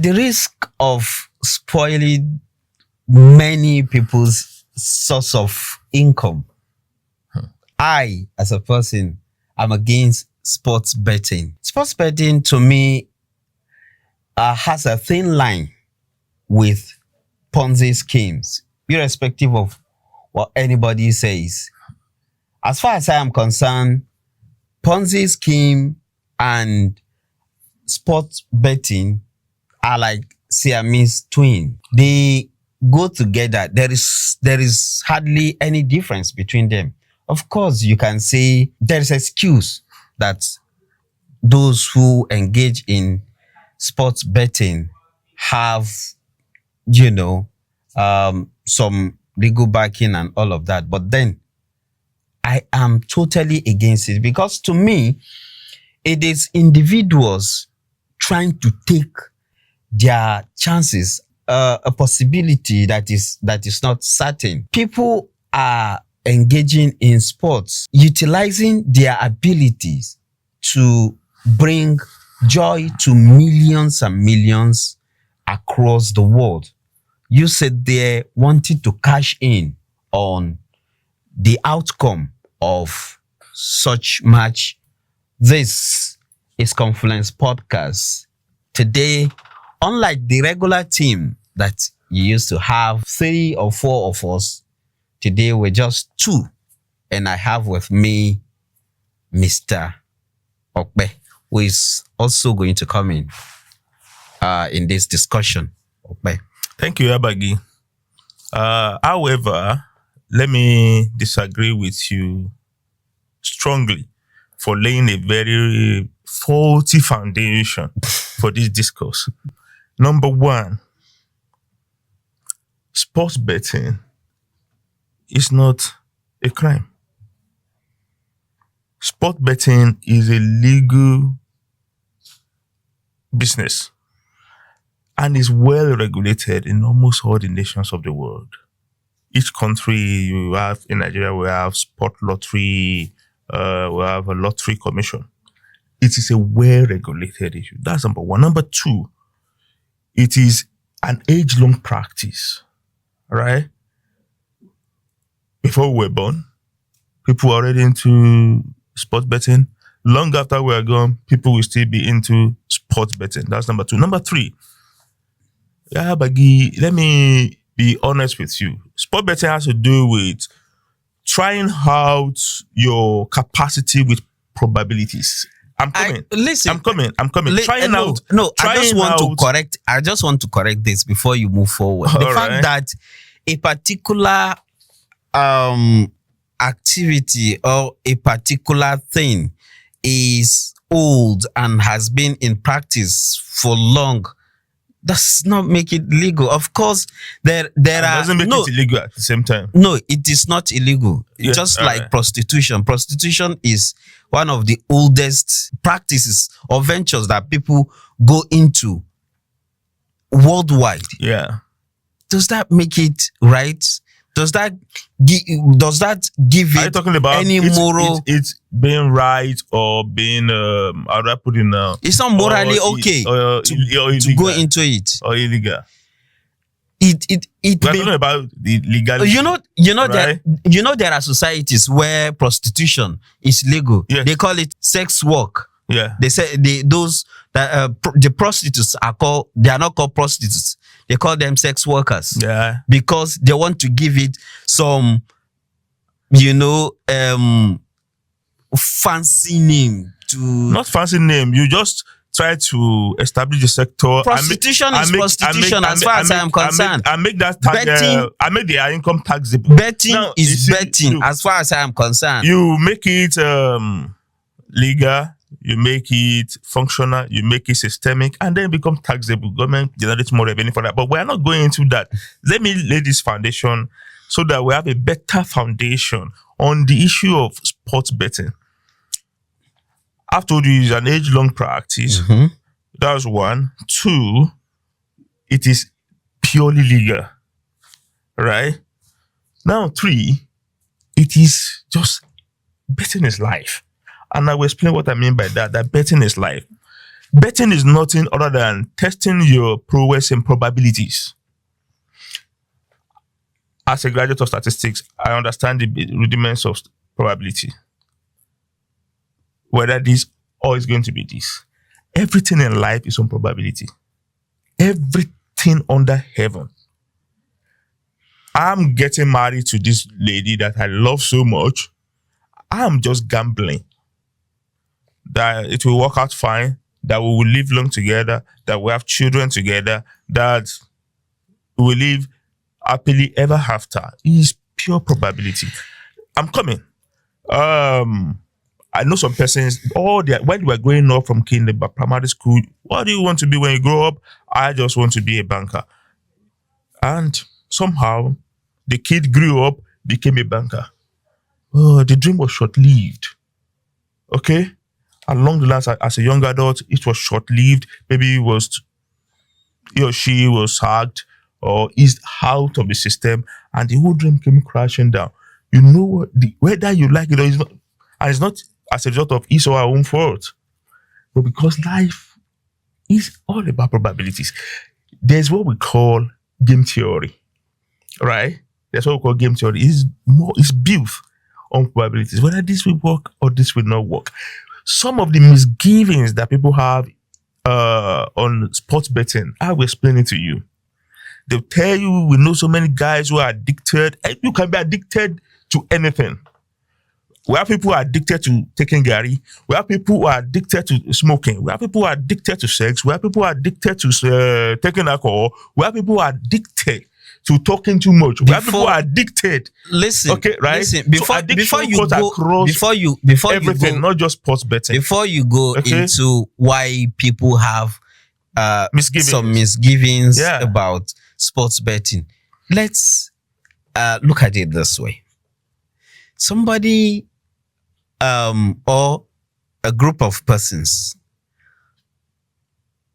at the risk of spoiling many people's source of income, I, as a person, am against sports betting. Sports betting, to me, has a thin line with Ponzi schemes, irrespective of what anybody says. As far as I am concerned, Ponzi scheme and sports betting are like Siamese twin. They go together. There is hardly any difference between them. Of course, you can say there is excuse that those who engage in sports betting have, some legal backing and all of that. But then I am totally against it, because to me, it is individuals trying to take their chances, a possibility that is not certain. People are engaging in sports, utilizing their abilities to bring joy to millions and millions across the world. You sit there wanting to cash in on the outcome of such match. This is Confluence Podcast. Today, unlike the regular team that you used to have 3 or 4 of us, today we're just 2. And I have with me Mr. Okpe, who is also going to come in this discussion. Okpe. Thank you, Abagi. However, let me disagree with you strongly for laying a very faulty foundation for this discourse. Number one, sports betting is not a crime. Sport betting is a legal business and is well regulated in almost all the nations of the world. Each country you have, in Nigeria, we have sport lottery, we have a lottery commission. It is a well-regulated issue. That's number one. Number two, it is an age-long practice, right? Before we were born, people were already into sports betting. Long after we are gone, people will still be into sports betting. That's number two. Number three, Bagi, let me be honest with you. Sport betting has to do with trying out your capacity with probabilities. I'm coming. Listen, I'm coming. Trying out. No, I just want to correct this before you move forward. The fact that a particular activity or a particular thing is old and has been in practice for long does not make it legal. Of course, there doesn't make it illegal at the same time. No, it is not illegal. Yeah, just like prostitution. Prostitution is one of the oldest practices or ventures that people go into worldwide. Yeah. Does that make it right? Does that give Are you it talking about any moral? It's being right or being how do I put it now? It's not morally okay to go into it or illegal. We're talking about the legality. There are societies where prostitution is legal. Yes. They call it sex work. Yeah. They say the prostitutes they are not called prostitutes. They call them sex workers. Yeah. Because they want to give it some, fancy name to. Not fancy name. You just try to establish the sector. Prostitution is prostitution as far as I am concerned. I make that tag. I make their income taxable. Betting is betting as far as I am concerned. You make it legal. You make it functional, you make it systemic, and then it becomes taxable. Government generates more revenue for that. But we are not going into that. Let me lay this foundation so that we have a better foundation on the issue of sports betting. I've told you it's an age-long practice. Mm-hmm. That's one. Two, it is purely legal. Right? Now, three, it is just betting is life. And I will explain what I mean by that. That betting is life. Betting is nothing other than testing your prowess and probabilities. As a graduate of statistics, I understand the rudiments of probability. Whether this or is going to be this. Everything in life is on probability. Everything under heaven. I'm getting married to this lady that I love so much. I'm just gambling that it will work out fine, that we will live long together, that we have children together, that we will live happily ever after. It's pure probability. I'm coming. I know some persons, when they were growing up from primary school, what do you want to be when you grow up? I just want to be a banker. And somehow, the kid grew up, became a banker. Oh, the dream was short-lived. Okay? Along the lines, as a young adult, it was short-lived. Maybe he or she was sacked or eased out of the system, and the whole dream came crashing down. You know what? Whether you like it or not, and it's not as a result of his or her own fault, but because life is all about probabilities. There's what we call game theory, right? That's what we call game theory. It's built on probabilities, whether this will work or this will not work. Some of the misgivings that people have on sports betting, I will explain it to you. They'll tell you, we know so many guys who are addicted. You can be addicted to anything. We have people who are addicted to taking Gary. We have people who are addicted to smoking. We have people who are addicted to sex. We have people who are addicted to taking alcohol. We have people who are addicted to talking too much. We have people who are addicted. Listen, okay, right? Listen, before you go, not just sports betting. Before you go into why people have misgivings. misgivings about sports betting, let's look at it this way. Somebody or a group of persons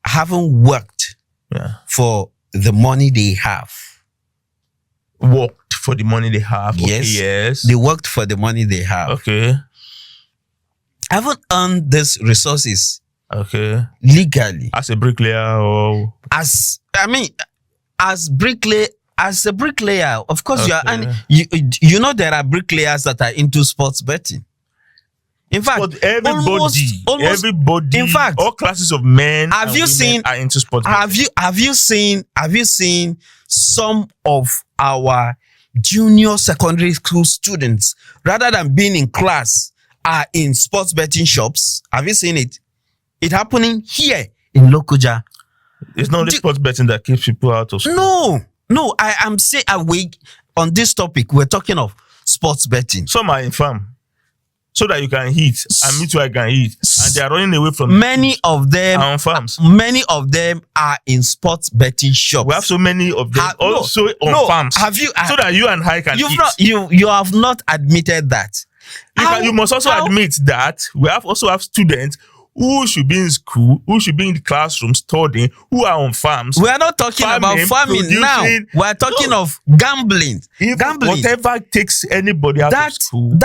haven't worked for the money they have. Worked for the money they have. Yes. Okay, yes. They worked for the money they have. Okay. Haven't earned these resources. Okay. Legally. As a bricklayer or as a bricklayer, of course you are, and you know there are bricklayers that are into sports betting. In fact, but everybody, in fact, all classes of men have you seen are into sports betting. Have you seen some of our junior secondary school students, rather than being in class, are in sports betting shops? Have you seen it? It happening here in Lokoja. It's not only sports betting that keeps people out of school. No, I am saying awake on this topic. We're talking of sports betting. Some are in farm, so that you can eat, and me too, I can eat, and they are running away from many of them on farms. Many of them are in sports betting shops. We have so many of them on farms. Have you? So that you and I can eat. You have not admitted that. You must also admit that we also have students who should be in school, who should be in the classroom studying, who are on farms. We are not talking about farming now. We are talking of gambling. Whatever takes anybody out of school.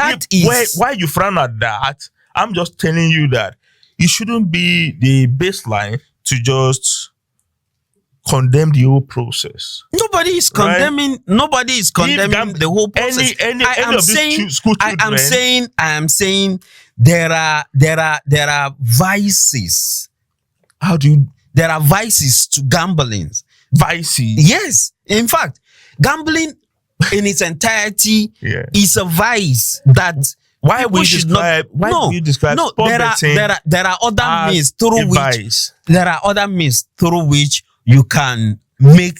Why you frown at that? I'm just telling you that it shouldn't be the baseline to just condemn the whole process. Nobody is condemning. Right? Nobody is condemning the whole process. I am saying there are vices. There are vices to gambling. Vices. Yes. In fact, gambling in its entirety is a vice that why we describe sport betting. There are other means through which you can make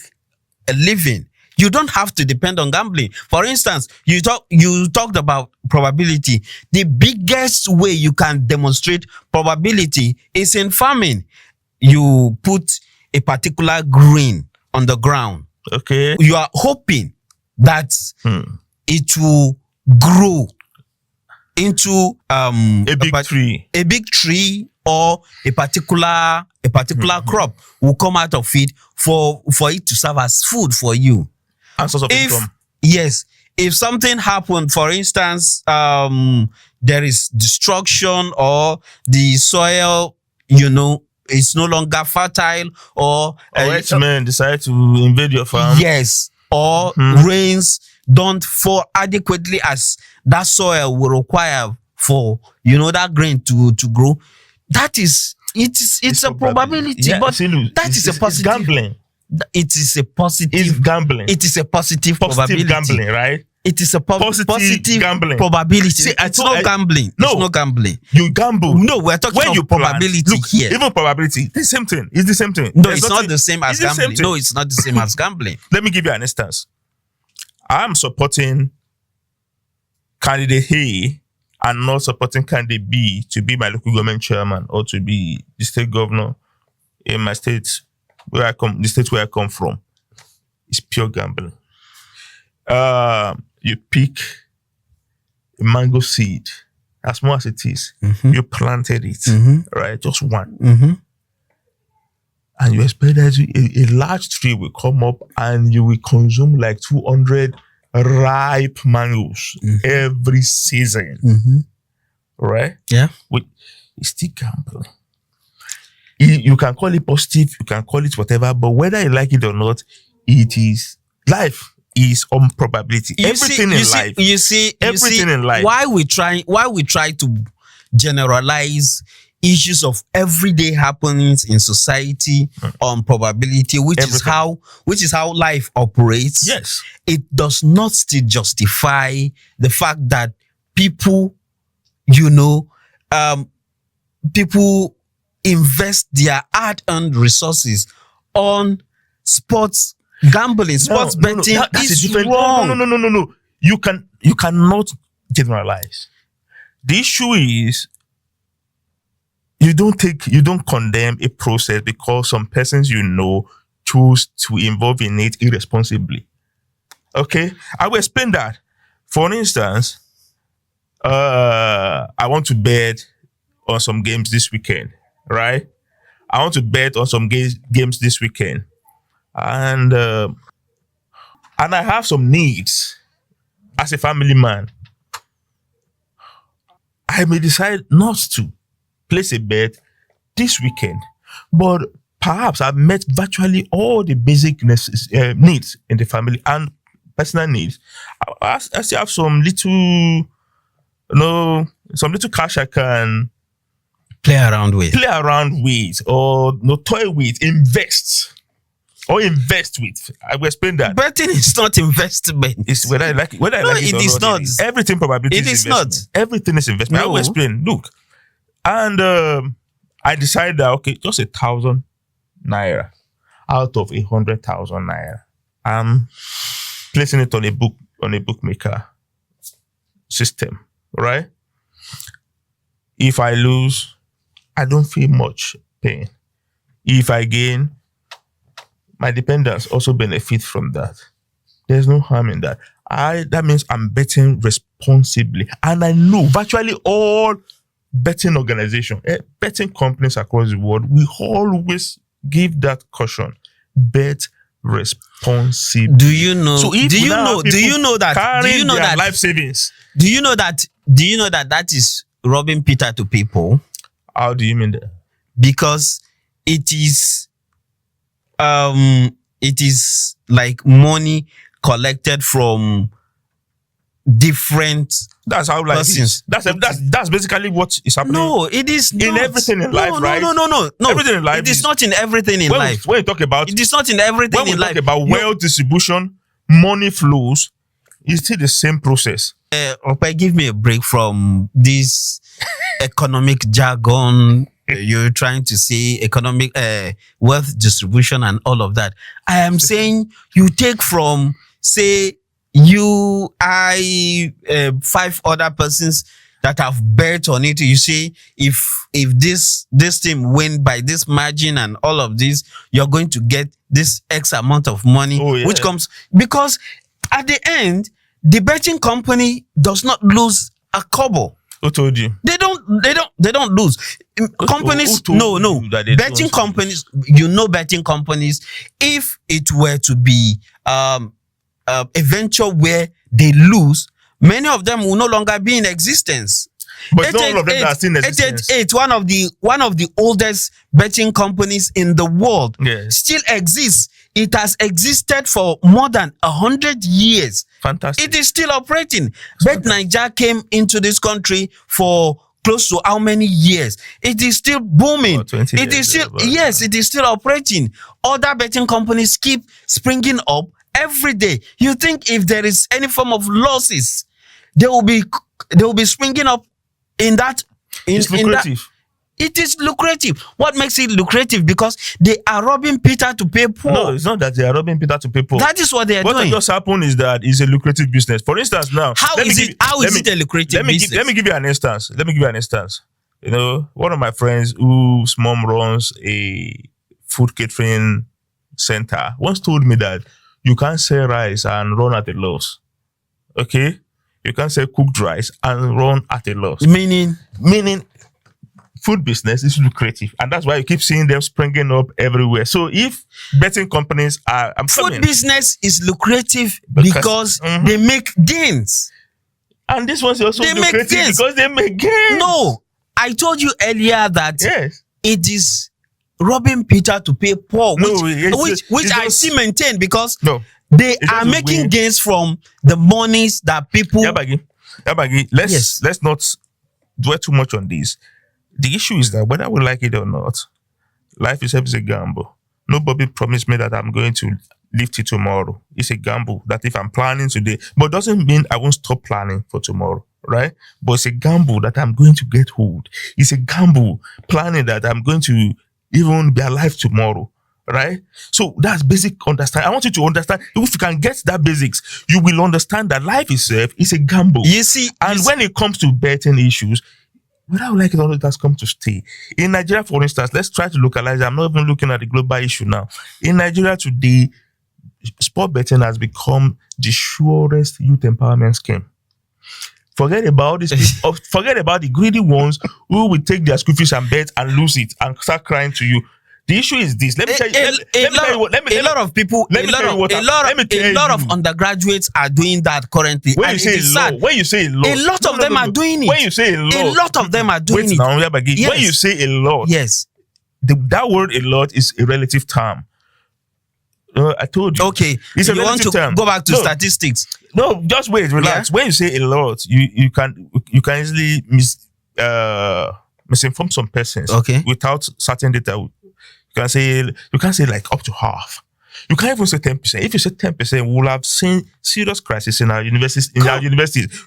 a living. You don't have to depend on gambling. For instance, you talked about probability. The biggest way you can demonstrate probability is in farming. You put a particular grain on the ground. Okay. You are hoping that it will grow into a big tree, or a particular crop will come out of it for it to serve as food for you. And source of income. Yes. If something happened, for instance, there is destruction or the soil, is no longer fertile, or X-Men decide to invade your farm. yes, or rains don't fall adequately as that soil will require for that grain to grow. That is it's a probability, Yeah, but see, look, that is a it's positive. gambling. It is a positive. It's gambling. It is a positive Positive probability. gambling, right? It is a Positive gambling. probability. See, It's not gambling. No. It's not gambling. You gamble. No, we're talking When you of plan, probability look, here. even probability, it's the same thing. It's the same thing. No, There's it's nothing- not the same as it's the same gambling. thing. No, it's not the same as gambling. Let me give you an instance. I'm supporting candidate A and not supporting candidate B to be my local government chairman or to be the state governor in my state the state where I come from. It's pure gambling. You pick a mango seed, as small as it is, you planted it, right? Just one. And you expect that a large tree will come up and you will consume like 200 ripe mangoes every season, right? Yeah. It's still gambling. You can call it positive, you can call it whatever, but whether you like it or not, it is life is on probability. Everything in life. You see, in life. Why we try to generalize issues of everyday happenings in society on probability, which is how life operates. Yes. It does not still justify the fact that people, people invest their hard-earned resources on sports gambling, sports betting. That's is a different. wrong. No. You cannot generalize. The issue is you don't condemn a process because some persons choose to involve in it irresponsibly. Okay, I will explain that. For instance, I want to bet on some games this weekend, right? I want to bet on some games this weekend, and I have some needs as a family man. I may decide not to place a bet this weekend, but perhaps I've met virtually all the basic needs in the family and personal needs. I still have some little, some little cash I can Play around with, or toy with, invest with. I will explain that. betting is not investment. It's whether I like it, whether I like it or is not. not. Everything probably It is investment. not. Everything is investment. I will No. explain. Look, and I decided that okay, just 1,000 naira out of 100,000 naira. I'm placing it on a bookmaker system, right? If I lose, I don't feel much pain. If I gain, my dependents also benefit from that. There's no harm in that. That means I'm betting responsibly. And I know virtually all betting organizations, betting companies across the world, we always give that caution. Bet responsibly. Do you know? So if do we you now know? have Do people you know that? Do carrying you know their that? life savings? Do you know that? Do you know that is robbing Peter to people? How do you mean that? Because it is like money collected from different That's how life persons. is. That's basically what is happening. No, it is In not. everything in life, right? No. Everything in life It is is- not in everything in when life. we talk about It is not in everything when we in talk life. about wealth distribution, money flows, it's still the same process. Ope, give me a break from this economic jargon. You're trying to say economic wealth distribution and all of that. I am saying you take from, say, you, I, 5 other persons that have bet on it. You see, if this team win by this margin and all of this, you're going to get this X amount of money, Oh, yeah. which comes because at the end, the betting company does not lose a kobo. Who told you? They don't lose. Companies, who told no. you that they Betting don't companies, betting companies, if it were to be a venture where they lose, many of them will no longer be in existence. But not all of them that are still in existence. 888, one of the oldest betting companies in the world, Yes. still exists. It has existed for more than 100 years. Fantastic. It is still operating. Bet Naija came into this country for close to how many years? It is still booming. About 20 It years, is still, about, yes, it is still operating. Other betting companies keep springing up every day. You think if there is any form of losses, they will be springing up in that. It's lucrative. It is lucrative. What makes it lucrative? Because they are robbing Peter to pay Paul. No, it's not that they are robbing Peter to pay Paul. That is what they are What doing. just happened is that it's a lucrative business. For instance, now How is it a lucrative business? Let me give you an instance. You know, one of my friends whose mom runs a food catering center once told me that you can't sell rice and run at a loss. Okay? You can't sell cooked rice and run at a loss. Meaning Food business is lucrative, and that's why you keep seeing them springing up everywhere. So if betting companies are, food business is lucrative because they make gains. And this one's also They make lucrative gains. because they make gains. No, I told you earlier that Yes. it is robbing Peter to pay Paul, No, which it's I just- still maintain because No. they It's are just a making win. gains from the monies that people. Yabagi, let's not dwell too much on this. The issue is that whether we like it or not, life itself is a gamble. Nobody promised me that I'm going to lift it tomorrow. It's a gamble that if I'm planning today, but doesn't mean I won't stop planning for tomorrow, right? But it's a gamble that I'm going to get hold. It's a gamble planning that I'm going to even be alive tomorrow, right? So that's basic understand. I want you to understand. If you can get that basics, you will understand that life itself is a gamble. You see, And when it comes to betting issues, whether I like it or not, it has come to stay. In Nigeria, for instance, let's try to localize it. I'm not even looking at the global issue now. In Nigeria today, sport betting has become the surest youth empowerment scheme. Forget about this. Forget about the greedy ones who will take their school fees and bet and lose it and start crying to you. The issue is this. Let me tell you. A lot of people, a lot of undergraduates are doing that currently. When you say a lot of them are doing it. When you say a lot of them are doing it. Yes. When you say a lot, yes, that word "a lot" is a relative term. I told you. Okay, it's a you want to term. go back to statistics? No, just wait, relax. Yeah? When you say a lot, you can easily misinform some persons. Okay. Without certain data. You can say like up to half. You can't even say 10%. If you say 10%, we will have seen serious crisis in our universities.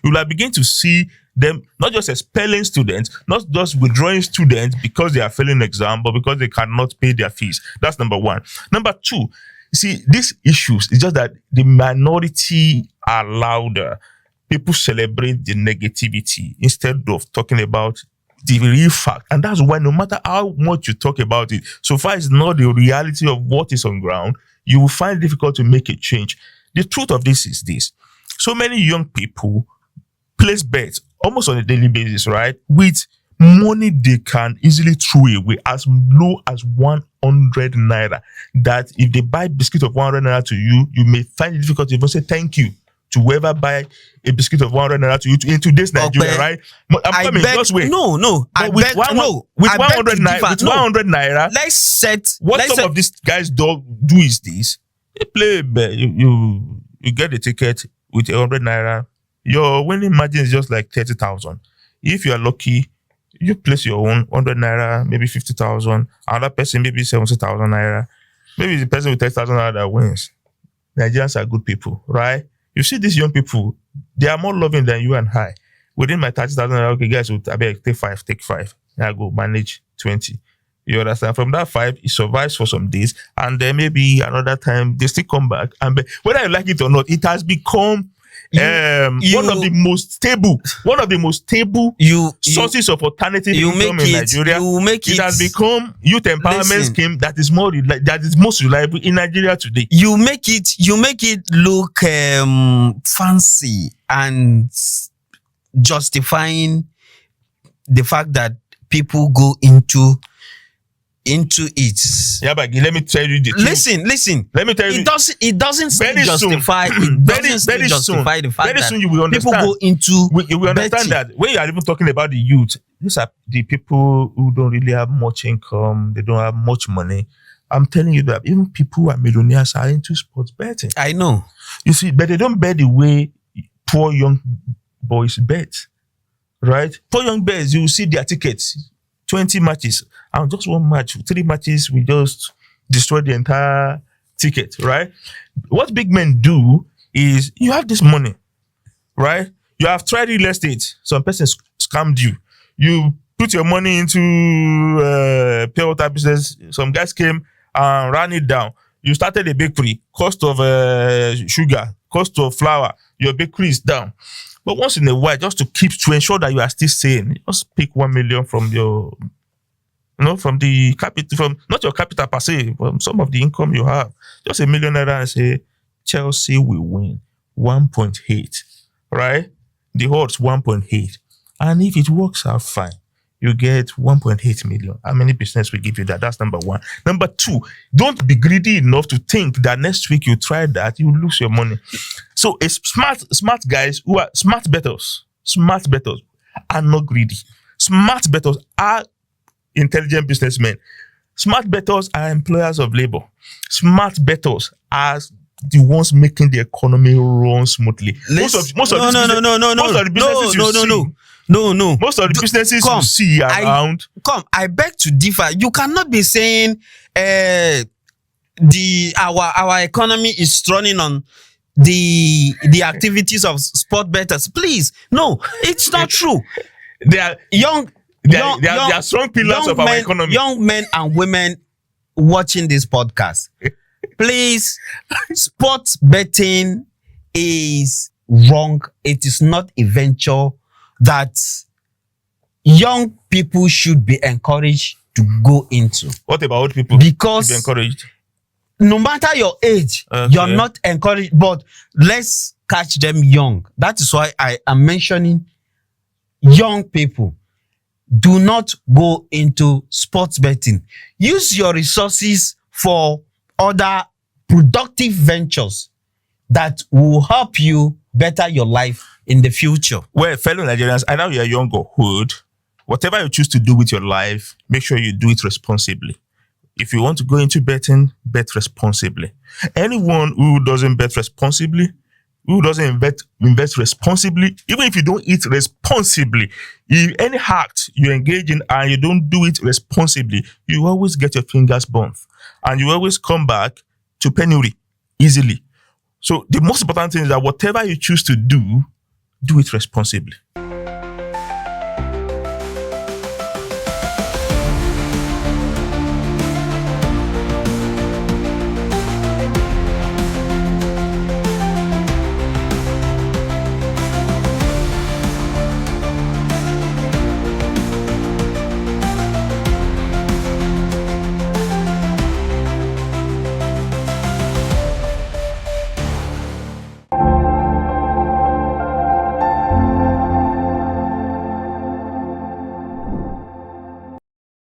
We will have begin to see them not just expelling students, not just withdrawing students because they are failing exam, but because they cannot pay their fees. That's number one. Number two, you see, these issues, it's just that the minority are louder. People celebrate the negativity instead of talking about the real fact. And that's why no matter how much you talk about it, so far it's not the reality of what is on ground, you will find it difficult to make a change. The truth of this is this. So many young people place bets almost on a daily basis, right? With money they can easily throw away as low as 100 naira. That if they buy biscuit of 100 naira to you, you may find it difficult to even say thank you to whoever buy a biscuit of 100 naira to you in today's Nigeria, right? Just wait. No. With 100 naira, let's set. Some of these guys do is this: they play a bet. You get the ticket with 100 naira. Your winning margin is just like 30,000. If you are lucky, you place your own 100 naira, maybe 50,000. Another person maybe 70,000 naira. Maybe the person with 30,000 naira that wins. Nigerians are good people, right? You see these young people, they are more loving than you and I. Within my 30,000, okay, guys, I beg, take five. I go manage 20. You understand? From that 5, it survives for some days, and then maybe another time they still come back. And whether you like it or not, it has become one of the most stable sources of alternative income in Nigeria. It has become youth empowerment scheme that is most reliable in Nigeria today. You make it look fancy and justifying the fact that people go into into it. Yeah, but let me tell you the truth. Listen. Let me tell you. It doesn't still Very soon. justify. Very soon. The fact Very that soon you will understand. people go into. You will understand betting. that when you are even talking about the youth, these are the people who don't really have much income. They don't have much money. I'm telling you that even people who are millionaires are into sports betting. I know. You see, but they don't bet the way poor young boys bet, right? Poor young boys, you see their tickets, 20 matches, and just one match, 3 matches, we just destroy the entire ticket, right? What big men do is, you have this money, right? You have tried real estate. Some person scammed you. You put your money into pure water business. Some guys came and ran it down. You started a bakery. Cost of sugar, cost of flour, your bakery is down. But once in a while, just to ensure that you are still sane, just pick 1 million from your, from the capital, from not your capital per se, from some of the income you have. Just $1 million and say, Chelsea will win 1.8, right? The odds 1.8. And if it works out fine, you get 1.8 million. How many business will give you that? That's number one. Number two, don't be greedy enough to think that next week you try that, you lose your money. So it's smart guys who are smart bettors are not greedy. Smart bettors are intelligent businessmen. Smart bettors are employers of labor. Smart bettors are the ones making the economy run smoothly. Most of the businesses you see. No. Most of the businesses you see around. I beg to differ. You cannot be saying our economy is running on the activities of sport bettors. Please, no, it's not true. They are strong pillars of our economy. Young men and women watching this podcast, please, sports betting is wrong. It is not a venture that young people should be encouraged to go into. What about old people? Because should be encouraged? No matter your age, you're not encouraged, but let's catch them young. That is why I am mentioning young people. Do not go into sports betting. Use your resources for other productive ventures that will help you better your life in the future. Well, fellow Nigerians, I know you're young or old. Whatever you choose to do with your life, make sure you do it responsibly. If you want to go into betting, bet responsibly. Anyone who doesn't bet responsibly, who doesn't invest responsibly, even if you don't eat responsibly, if any act you engage in and you don't do it responsibly, you always get your fingers burnt. And you always come back to penury easily. So the most important thing is that whatever you choose to do it responsibly.